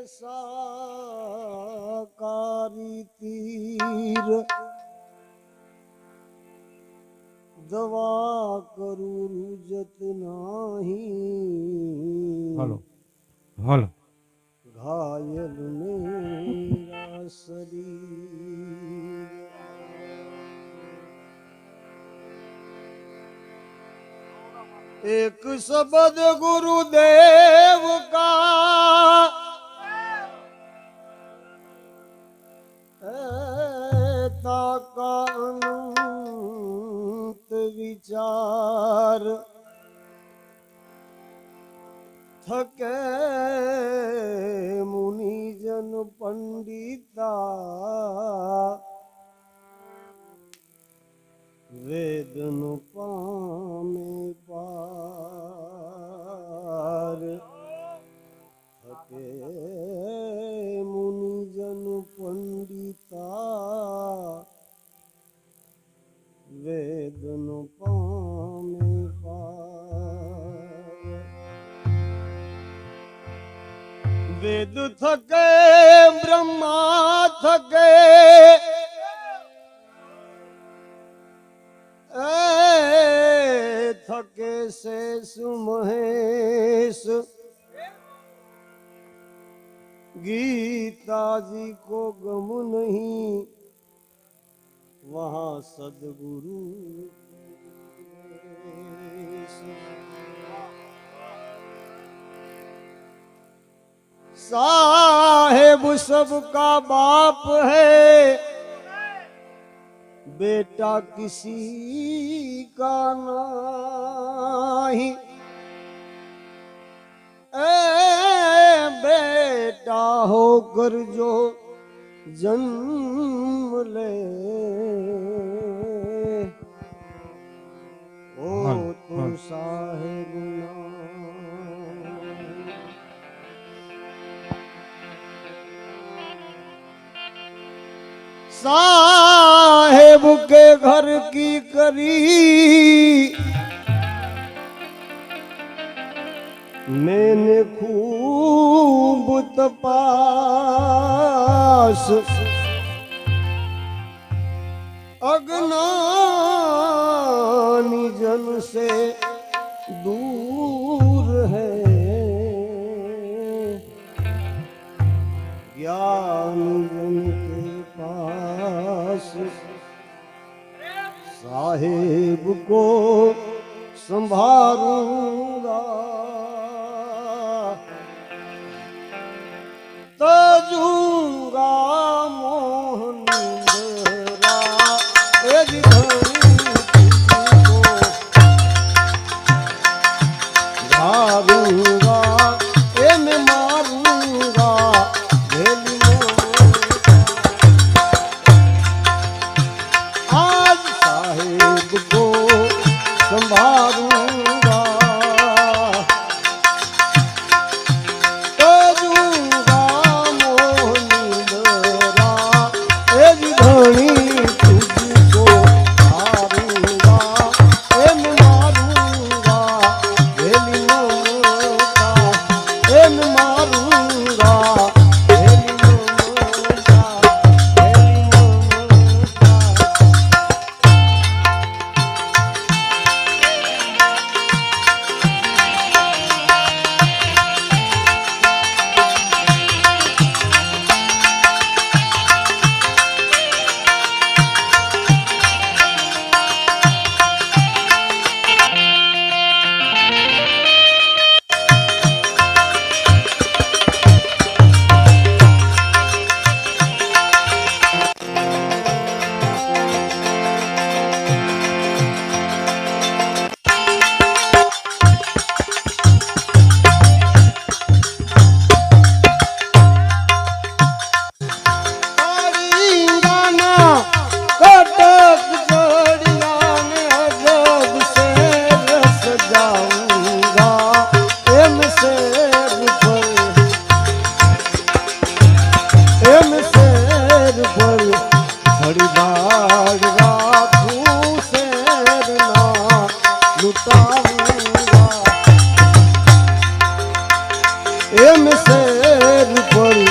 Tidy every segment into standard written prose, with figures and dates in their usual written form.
સાકારી તીર દવા કરું રૂજત નહીં હાલો હાલો ઘાયલ મેરા શરીર एक शब्द गुरुदेव का का अनंत विचार थके मुनिजन पंडिता वेदन पामे पार थके मुनिजन पंडिता वेदन पामे पार वेद थके ब्रह्मा थके थके से सुमहेश गीता जी को गम नहीं वहाँ सदगुरु साहेब सबका बाप है बेटा किसी का नहीं बेटा होकर जो जन्म ले ओ तो साहेब ना साहेब के घर की करी मैंने खूब तपास अज्ञानी जन से दूर है ज्ञान जन के पास साहेब को संभालूंगा तजूंगा मोहनिंदरा धारूंगा मैं मारूंगा आज साहेब को संभालूंगा तजूंगा मोहनिंदरा धनी तुझको हारूंगा मैं मारूंगा भेली ममता मैं मारूंगा भेली ममता भेली ममता એમ શેર પર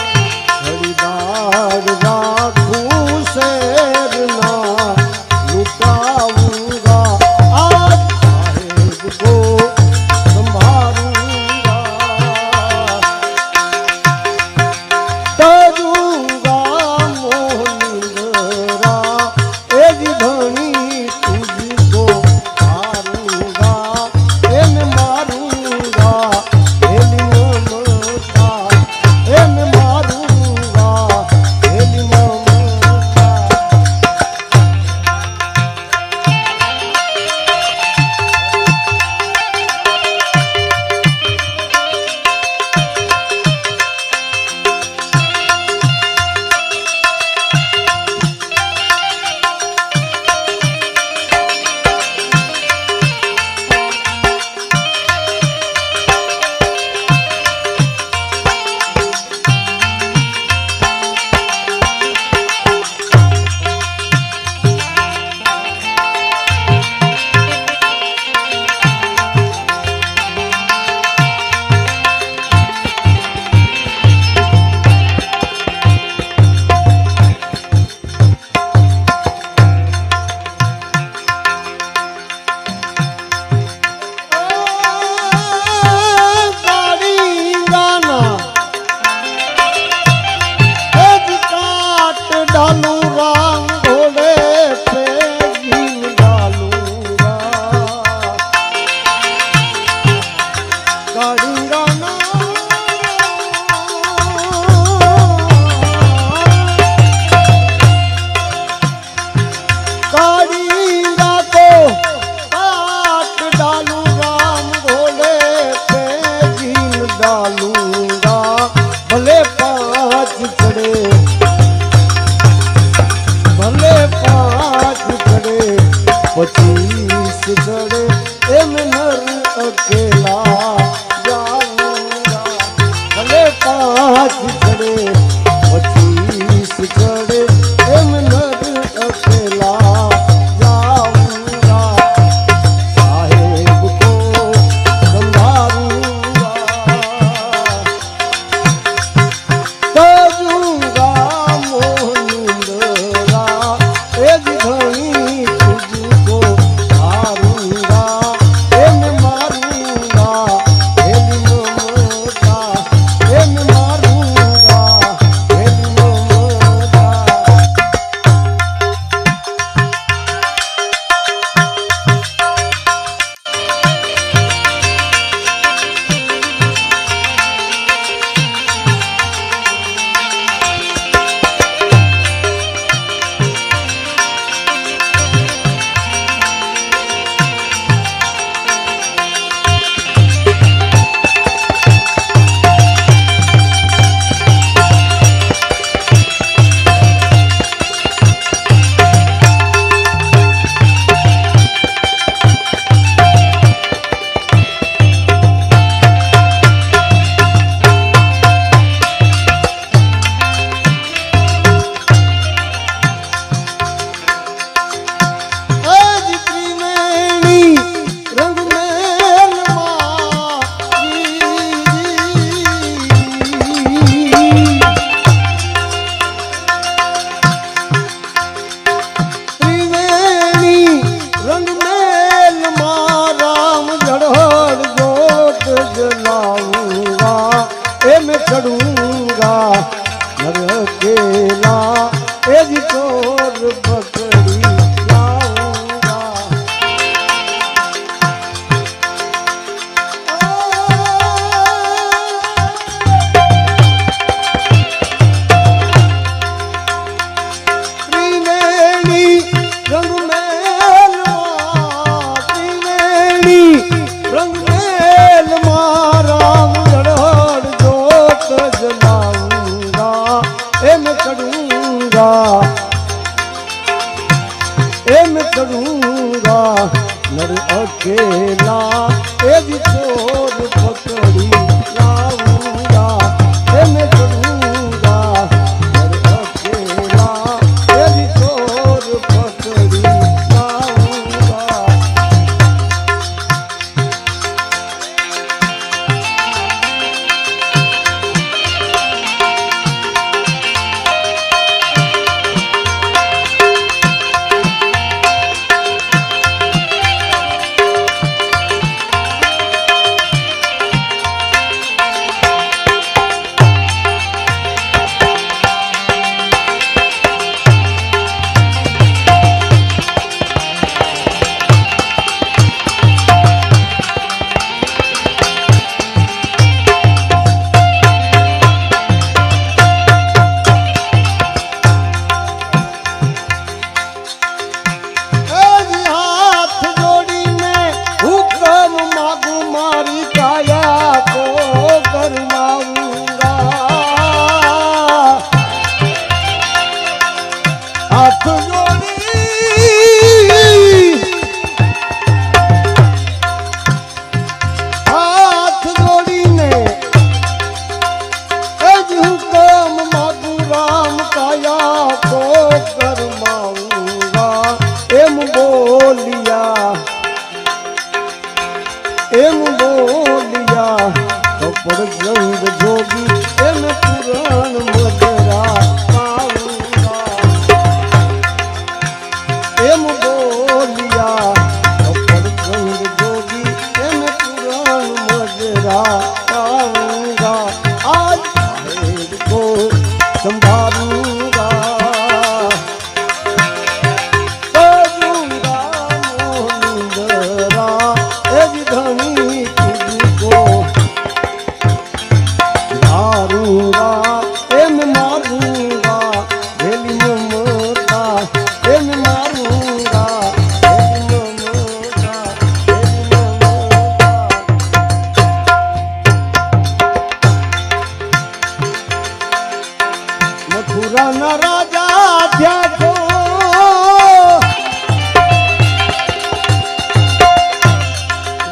મથુરાના રાજા થયા છો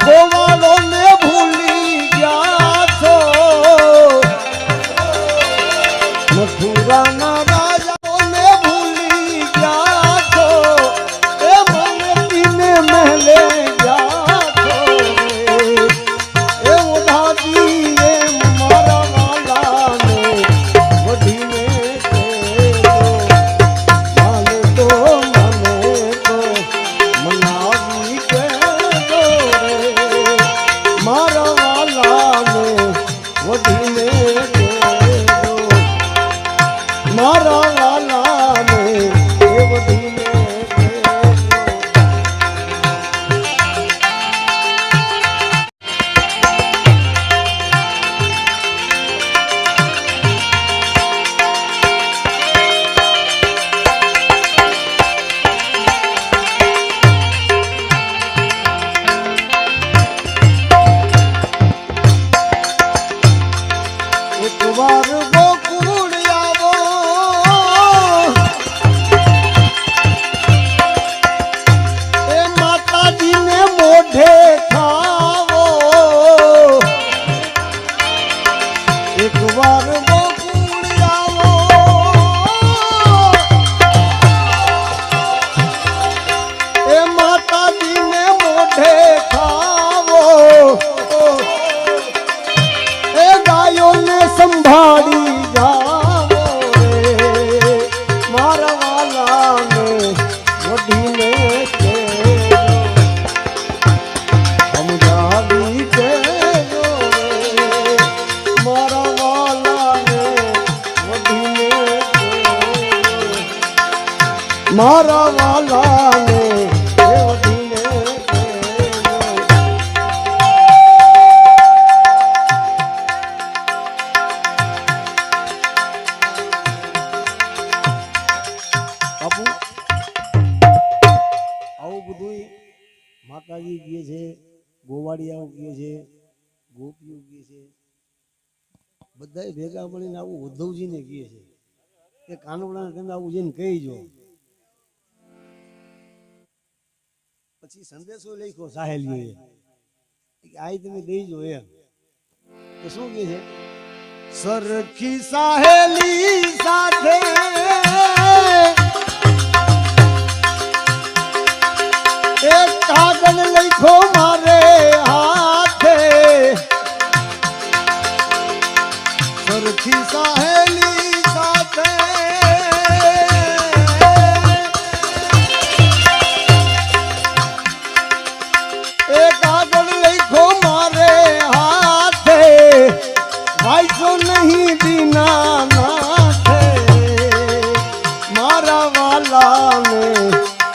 ગોવાળોને ભૂલી ગયા છો મથુરાના રાજાઓને ભૂલી ગયા છો એ મનતીને મહેલે ગયા છો એ ઉધાજી એમ મારા વાલાને વઢીને કહેજો મને તો મનાવી કહેજો રે મારા વાલાને વઢીને કહેજો મારા વાલાને એ વઢીને કહેજો એક વાર ગોકુળ આવો એ માતાજીને મોઢે ખાવો એક વાર ગોકુળ આવો એ માતાજીને મોઢે ખાવો એ ગાયોને સંભાળી જાવો રે મારા વાલાને વઢીને કહેજો સમજાવી કહેજો રે મારા વાલાને વઢીને કહેજો મારા વાલાને એ વઢીને કહેજો બાપુ આવું બધું માતાજી કહે છે ગોવાળિયાઓ કહે છે ગોપીઓ કહે છે બધા ભેગા મળીને આવું ઉદ્ધવજીને કહે છે કે કાનુડાને તમે આવું જઈને કહીજો પછી સંદેશો લખ્યો સાહેલીઓએ કે આ તમે દઈજો એમ તો શું કહે છે સરખી સાહેલી સાથે એક કાગળ લખ્યો મારે હાથે સરખી સાહેલી સાથે એક કાગળ લખ્યો મારે હાથે વાંચો નહીં દીના નાથે મારા વાલાને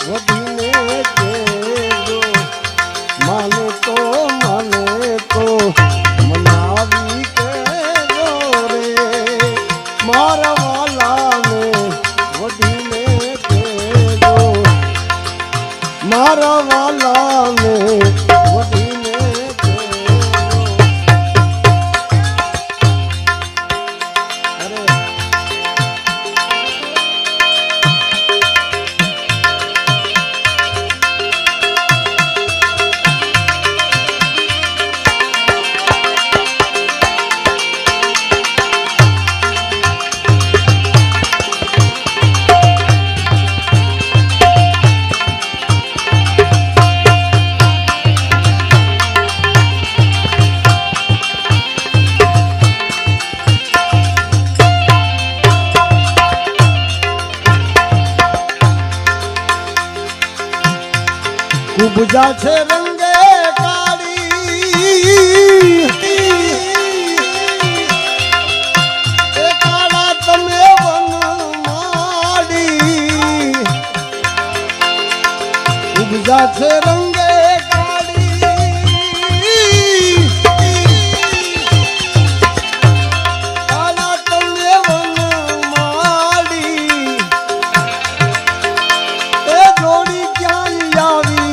વઢીને કહેજો માને તો મનાવી કહેજો રે મારા વાલાને વઢીને કહેજો મારા વાલાને વઢીને કહેજો અરે ઉપજા છે રંગે કાળી એ કાળા તમે વન માડી ઉપજા છે રંગે કાળી કાળા તમે વન માડી એ જોડી ક્યાં આવી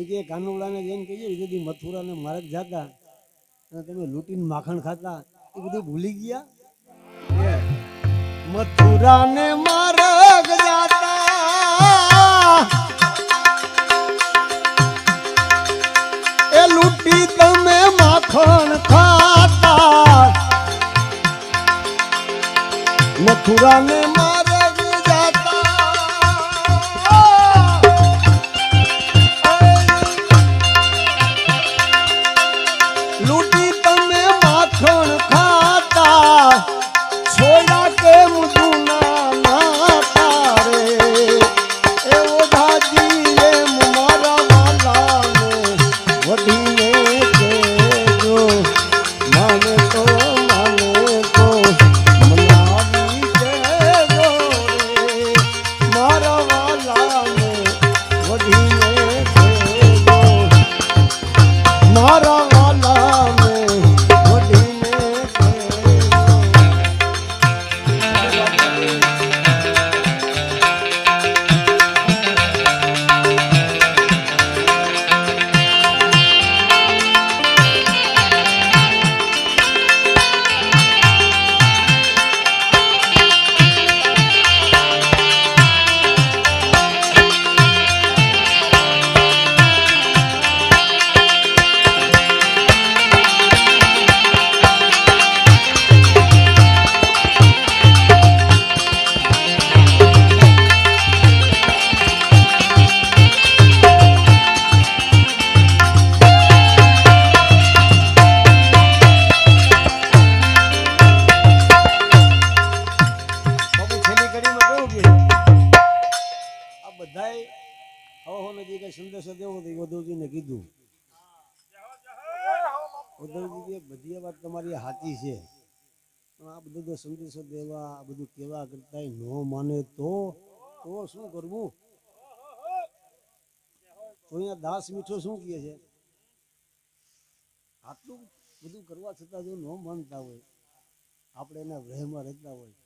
એ કે કાનુડાને જઈને કહીએ એ બધી મથુરાને માર્ગ જાતા અને તમે લૂંટીને માખણ ખાતા એ બધું ભૂલી ગયા. મથુરાને માર્ગ જાતા એ લૂંટી તમે માખણ ખાતા. મથુરાને માર્ગ જાતા લૂંટી તમે માખણ ખાતા છોડા કે મુદુના નાતા રે એવો દાજી એમ મારા વાલાને વઢીને કહેજો માને તો મનાવી કહેજો રે મારા વાલાને વઢીને કહેજો મારા સંદેશો દેવો તો ઉદ્ધવજીને કીધું. ઉદ્ધવજી કે બધી વાત તમારી સાચી છે પણ આ બધું તો સંદેશો દેવા આ બધું કેવા કરતા ન માને તો શું કરવું? તો અહીંયા દાસ મીઠો શું કહે છે આટલું બધું કરવા છતાં જો ન માનતા હોય આપણે એના વહેમાં રહેતા હોય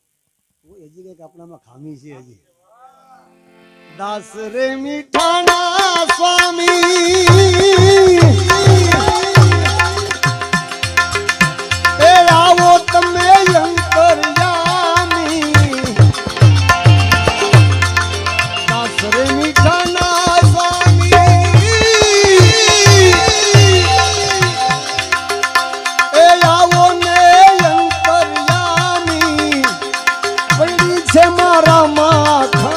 તો હજી કંઈક આપણામાં ખામી છે. હજી દાસ રે મીઠાના સ્વામી એ આવો તમે અંતર્યામી. દાસ રે મીઠાના સ્વામી એ આવો ને અંતર્યામી પડી છે મારા માથા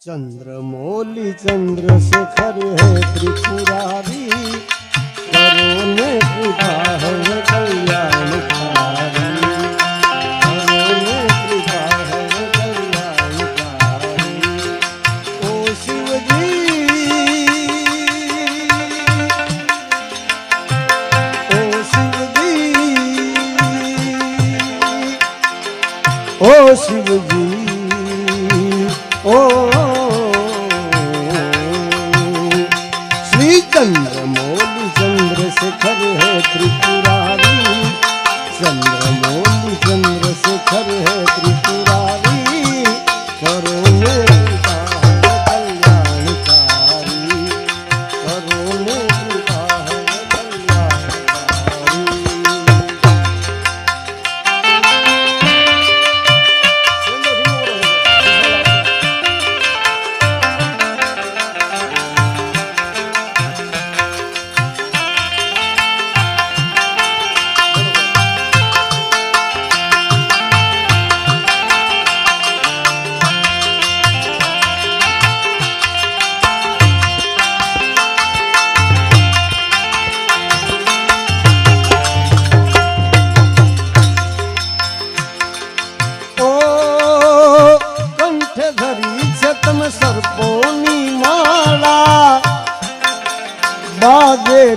चंद्रमौली चंद्रशेखर है त्रिपुरारी करो ने कृपा है कल्याणकारी करो ने कृपा है कल्याणकारी. ओ शिवजी ओ शिवजी ओ शिवजी ओ चंद्रमौली चंद्रशेखर है त्रिपुरा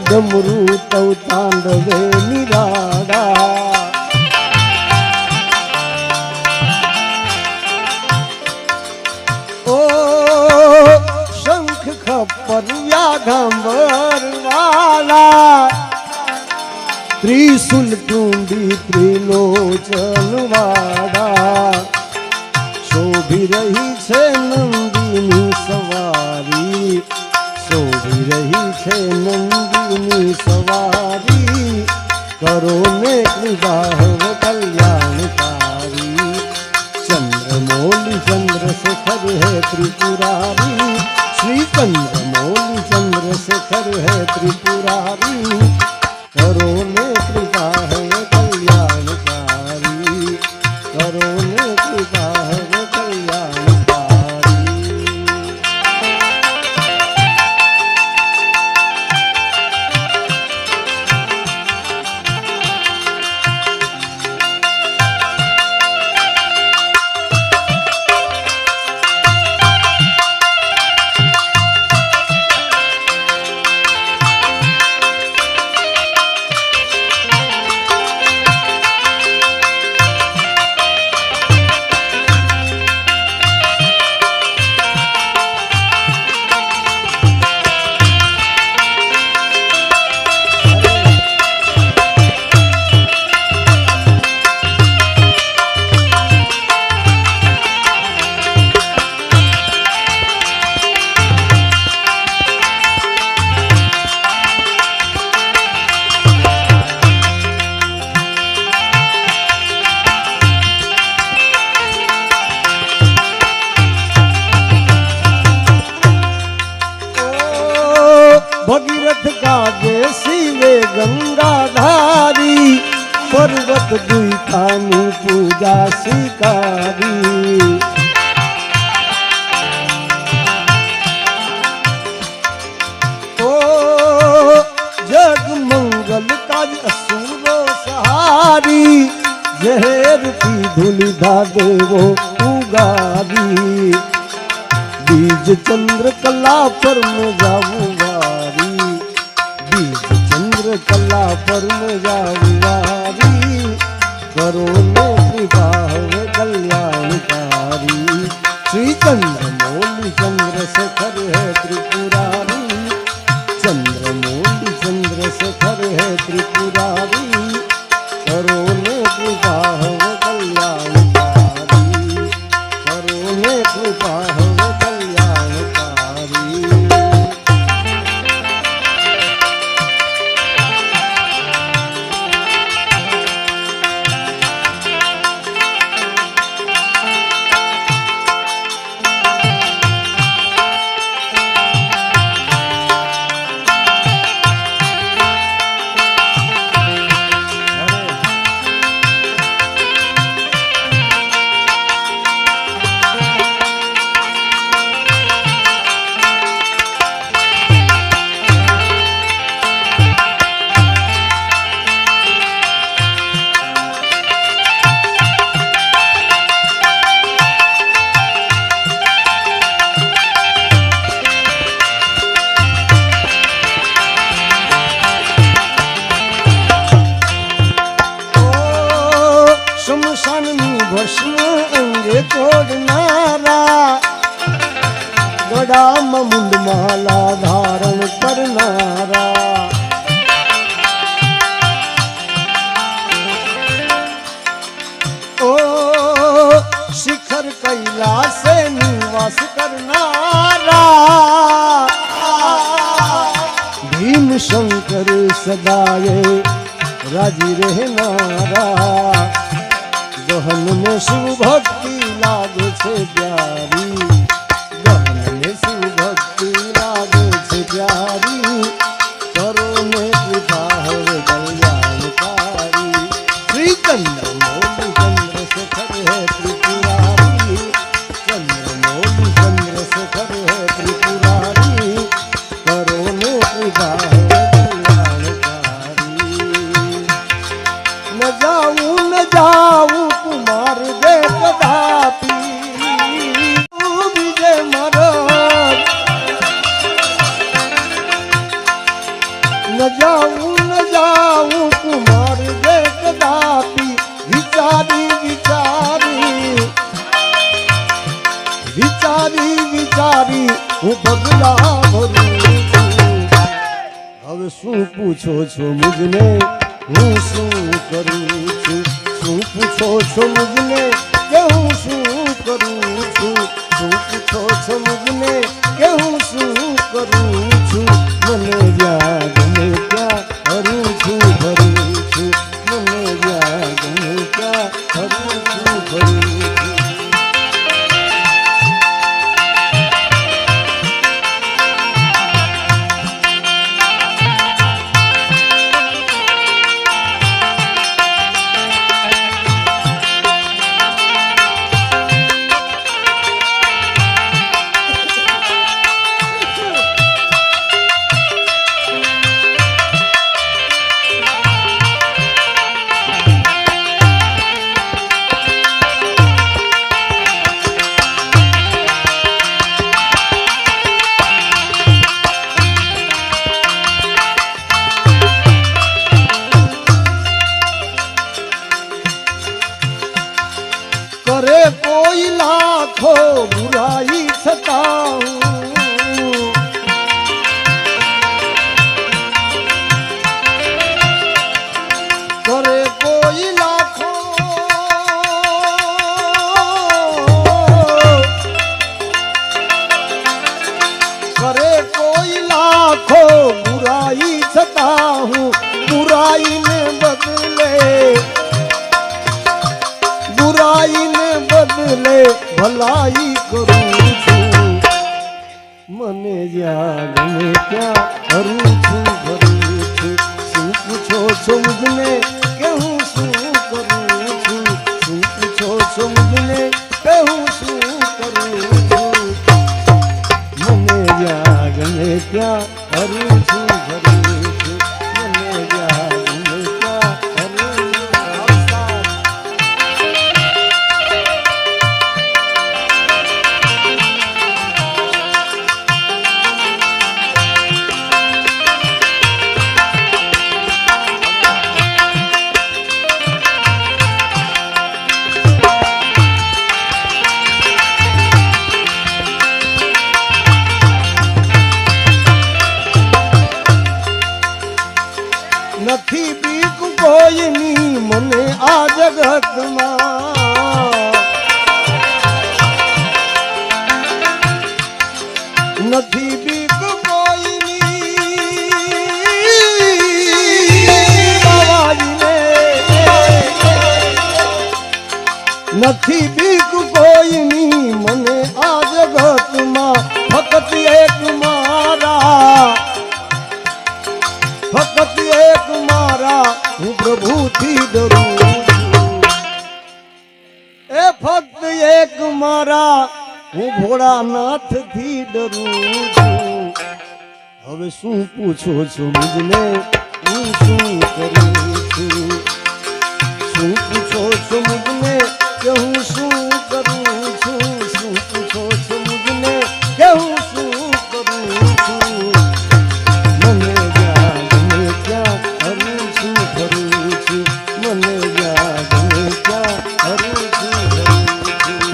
डमरू तव तांडवे निराड़ा ओ शंख खप्पर व्याघंबर वाला त्रिशूल टूंडी त्रिलोचन वाड़ा शोभी रही छे नंदिनी सवारी शोभी रही छे नंदिनी सवारी करो ने विवाह कल्याणकारी चंद्रमौली चंद्रशेखर है त्रिपुरारी श्री चंद्रमौली चंद्रशेखर है त्रिपुरारी करो ने कृपा है कल्याणकारी करो ने कृपा है कल्याणकारी। भगीरथ गाजे शिवे गंगाधारी पर्वत दुईखानी पूजा शिकारी ओ जग मंगल काज असुरो सहारी जहर की धुलिधा देवो उगारी बीज चंद्र कला पर में जाऊं कला पर जाऊंगारी करो ने कृपा है कल्याणकारी श्री चंद्रमौली चंद्रशेखर है त्रिपुरारी चंद्रमौली चंद्रशेखर है त्रिपुरारी करो ने कृपा है कल्याणकारी करो ने कृपा है कल्याणकारी। भस्म अंगे तोड़नारा गड़ा मुंड माला धारण करनारा ओ शिखर कैलाश निवास करनारा भीम शंकर सदाए राजी रहनारा गहन में शिव भक्ति लागे छे प्यारी गहन में शिव भक्ति लागे छे प्यारी करो ने कृपा है कल्याणकारी श्री चंद्रमौली चंद्रशेखर है त्रिपुरारी चंद्रमौली चंद्रशेखर है त्रिपुरारी करो ने कृपा है कल्याणकारी। न जाऊं कुमार दे कदापि ભરું છું. હવે શું પૂછો છો મુજને હું શું કરું છું? શું પૂછો છો મુજને કે હું શું કરું છું? શું પૂછો છો મુજને કે હું શું કરું છું? મને જ્યાં ગમે ત્યાં ફરું છું ફરું છું. મને જ્યાં ગમે ત્યાં ફરું છું ફરું છું. કરે કોઈ લાખો બુરાઈ છતાં કરે કોઈ લાખો કરે કોઈ લાખો બુરાઈ છતાં હું બુરાઈને બદલે બુરાઈને બદલે ભલાઈ કરું છું. મને જ્યાં ગમે ત્યાં ફરું છું ફરું છું. શું પૂછો છો મુજને કે હું શું કરું છું? શું પૂછો છો મુજને કે હું શું કરું છું? મને જ્યાં ગમે ત્યાં ફરું છું ફરું છું. મને જ્યાં ગમે ત્યાં ફરું છું. નથી બીક કોઈની મને આ જગતમાં, નથી બીક કોઈની બાવાજીને, નથી બીક કોઈની મને આ જગતમાં. ફક્ત એક મારા, ફક્ત એક મારા હું પ્રભુથી ડરું છું. એ ફક્ત એક મારા હું ભોળાનાથથી ડરું છું. હવે શું પૂછો છો મુજને હું શું કરું છું? શું પૂછો છો મુજને કે હું શું કરું છું? શું પૂછો છો મુજને કે હું શું કરું છું? મને જ્યાં ગમે ત્યાં ફરું છું ફરું છું. મને જ્યાં ગમે ત્યાં ફરું છું ફરું છું.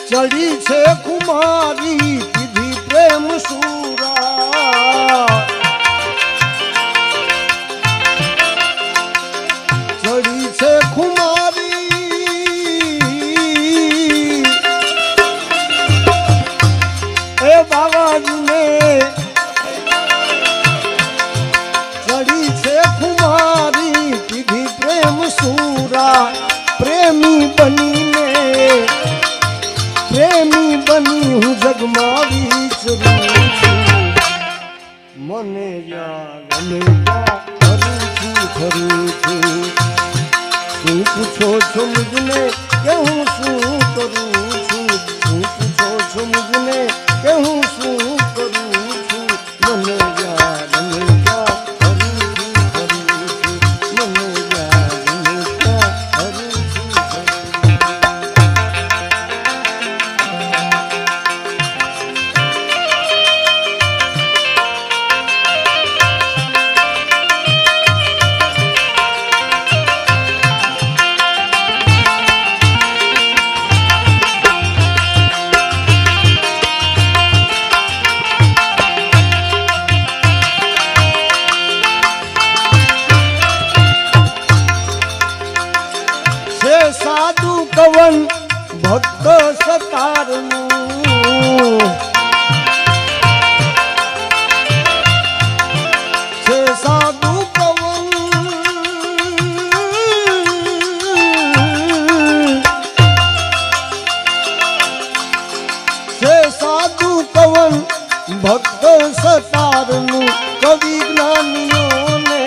ચડી છે કુમારી પીધી પ્રેમ સુરા, ચડી છે કુમારી એ બાવાજીને, ચડી છે કુમારી પીધી પ્રેમ સુરા. પ્રેમી બનીને, પ્રેમી બની હું જગમાં વિચરું છું. મને જ્યાં ગમે ત્યાં ફરું છું. શું પૂછો છો મુજને કે હું શું કરું છું? શું પૂછો છો મુજને કે હું શું કરું છું? મને જ્યાં ગમે ત્યાં ફરું ભક્ત સતારનું છે સાધુ પવન છે સાધુ પવન ભક્ત સતારનું કવિ જ્ઞાનીઓને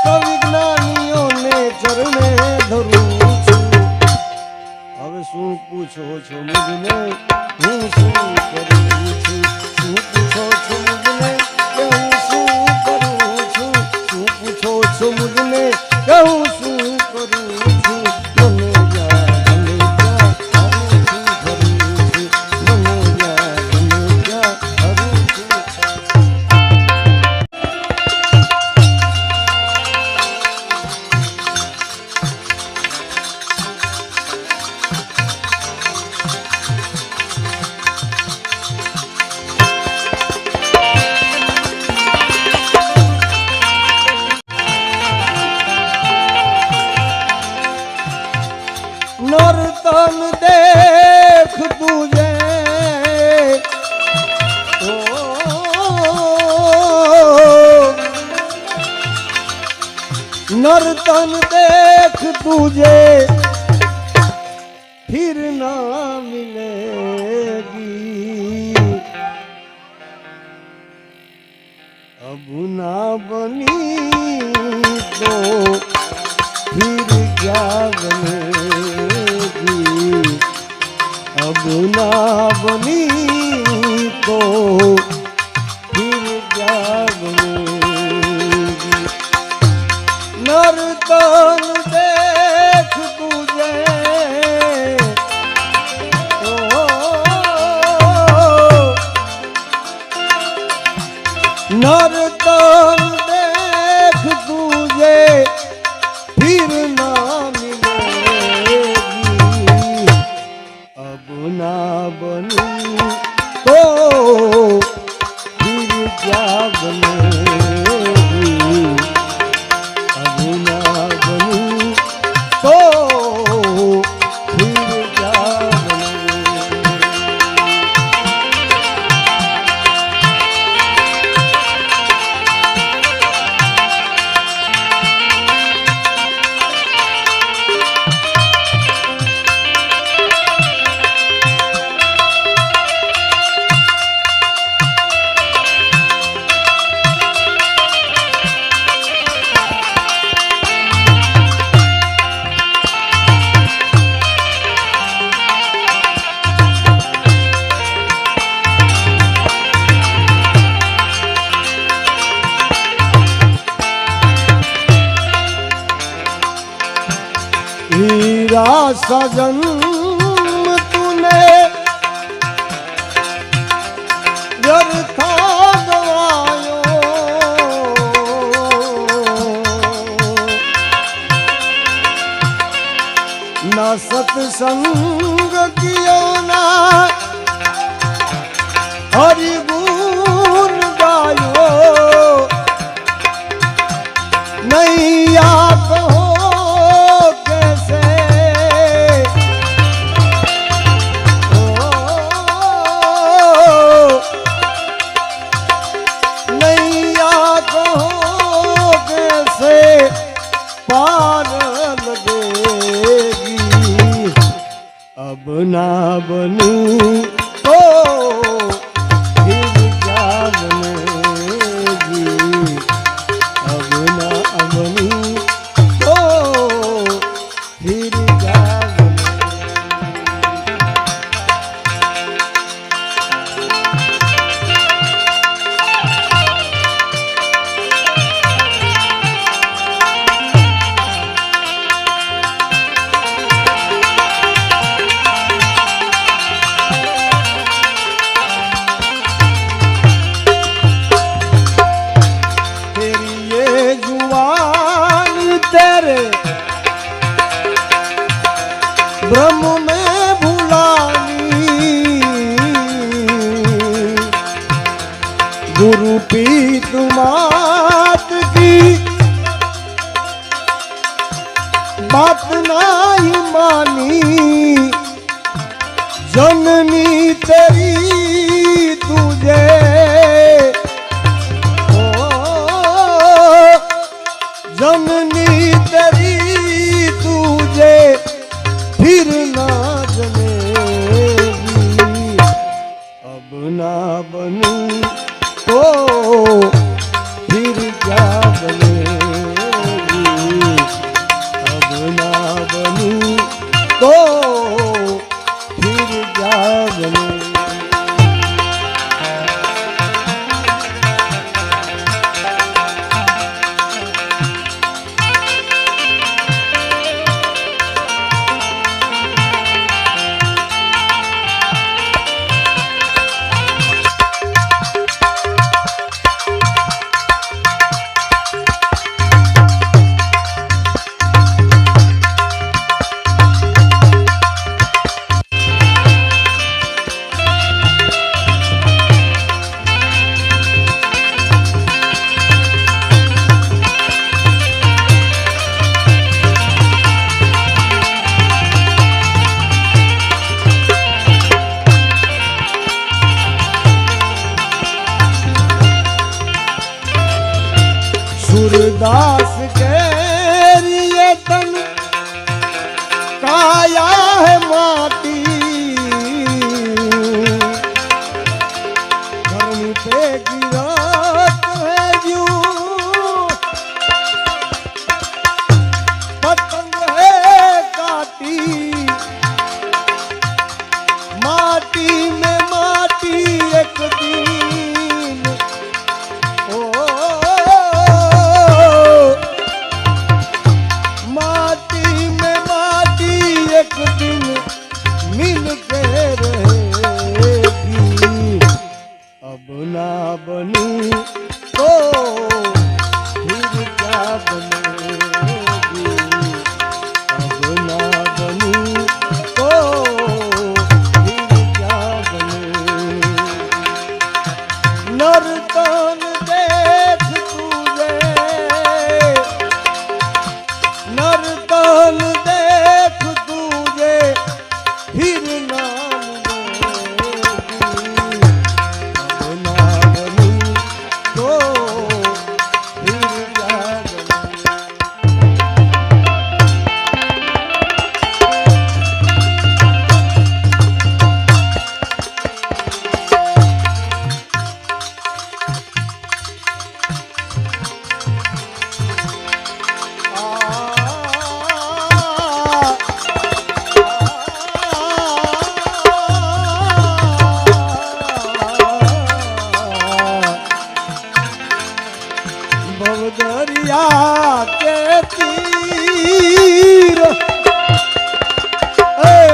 કવિ જ્ઞાનીઓને ચરણે ધરું છું. હવે શું પૂછો છો મુજને હું શું કરું છું? શું પૂછો છો મુજને કે હું શું કરું છું? શું પૂછો છો મુજને કે હું શું કરું છું? મને નર્તન દેખ તુજે नर्तन देख तुझे फिर ना मिलेगी अब ना बनी तो फिर क्या बनेगी अब ना बनी तो फिर क्या बनेगी नर्तन देख तुझे नर्तन देख तुझे फिर ना मिलेगी अब ना बनी तो फिर क्या बनेगी अब ना बनी तो फिर क्या हीरा सजन तूने व्यर्था गवायो ना सत्संग कियो ना हरि गुण गायो नैया कहो पार लगेगी अब ना बनी तो फिर क्या बनेगी अब ना बनी तो फिर क्या ब्रह्म में भुलानी गुरु पीत मात की बात नहीं मानी जननी तेरी तुझे जननी तेरी तुझे फिर ना जनेगी अब ना बनूं तो फिर क्या बनेगी अब ना बनूं तो फिर क्या बनेगी सूरदास के लिए तन काया है माटी धरनी पे गिरत है यूं पतंग है काटी माटी में माटी एक दिन ओ एक दिन मिल के रहेगी अब ना बनूं तो फिर क्या बनेगी अब ना बनूं तो फिर क्या बनेगी नर्तन देख तुझे नर्तन देख फिर नाम लेगी अब ना बनूं तो फिर क्या बनूं दरिया के तीर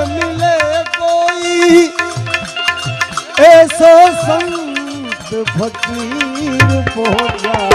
मिले कोई ऐसा संत फकीर पहुंचा